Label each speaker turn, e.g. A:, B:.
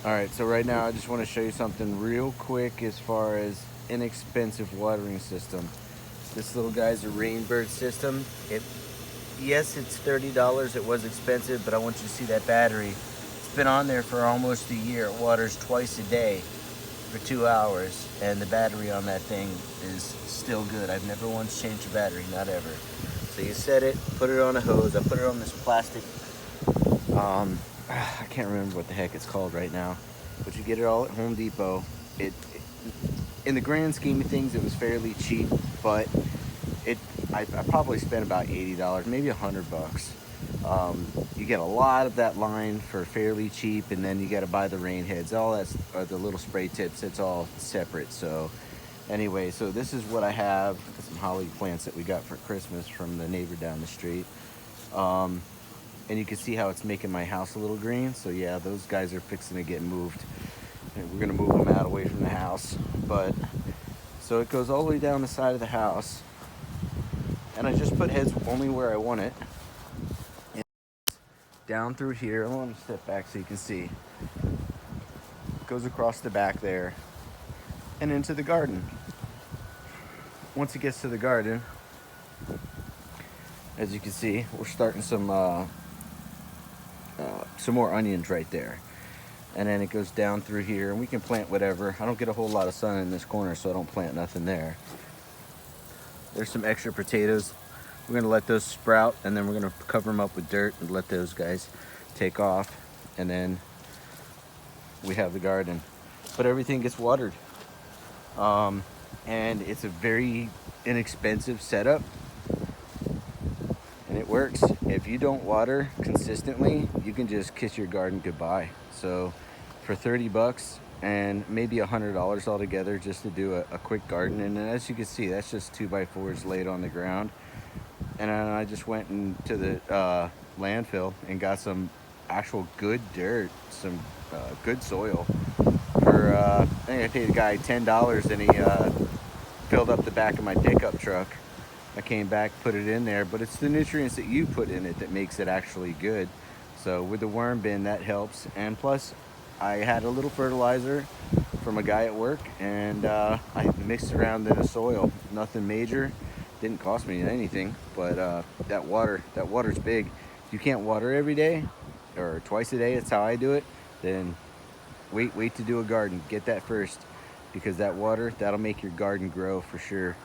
A: All right, so right now I just want to show you something real quick as far as inexpensive watering system. This little guy's a Rainbird system. Yes, it's $30. It was expensive, but I want you to see that battery. It's been on there for almost a year. It waters twice a day for 2 hours, and the battery on that thing is still good. I've never once changed the battery, not ever. So you set it, put it on a hose. I put it on this plastic I can't remember what the heck it's called right now, but you get it all at Home Depot. It in the grand scheme of things, it was fairly cheap, but it I probably spent about $80, maybe $100. You get a lot of that line for fairly cheap, and then you got to buy the rain heads. All that's the little spray tips. It's all separate. So anyway, so this is what I have. Some holly plants that we got for Christmas from the neighbor down the street. Um, and you can see how it's making my house a little green. So yeah, those guys are fixing to get moved, and we're gonna move them out away from the house. But so it goes all the way down the side of the house, and I just put heads only where I want it. And down through here, I want to step back so you can see. It goes across the back there and into the garden. Once it gets to the garden, as you can see, we're starting some more onions right there. And then it goes down through here, and we can plant whatever. I don't get a whole lot of sun in this corner, so I don't plant nothing there. There's some extra potatoes. We're gonna let those sprout, and then we're gonna cover them up with dirt and let those guys take off. And then we have the garden. But everything gets watered. And it's a very inexpensive setup, and it works. If you don't water consistently, you can just kiss your garden goodbye. So for 30 bucks and maybe $100 altogether just to do a quick garden. And as you can see, that's just 2x4s laid on the ground. And then I just went into the landfill and got some actual good dirt, some good soil. For I think I paid a guy $10, and he filled up the back of my pickup truck. I came back, put it in there, but it's the nutrients that you put in it that makes it actually good. So with the worm bin, that helps. And plus, I had a little fertilizer from a guy at work, and I mixed around in the soil. Nothing major, didn't cost me anything, but that water's big. If you can't water every day or twice a day, that's how I do it, then wait to do a garden. Get that first, because that water, that'll make your garden grow for sure.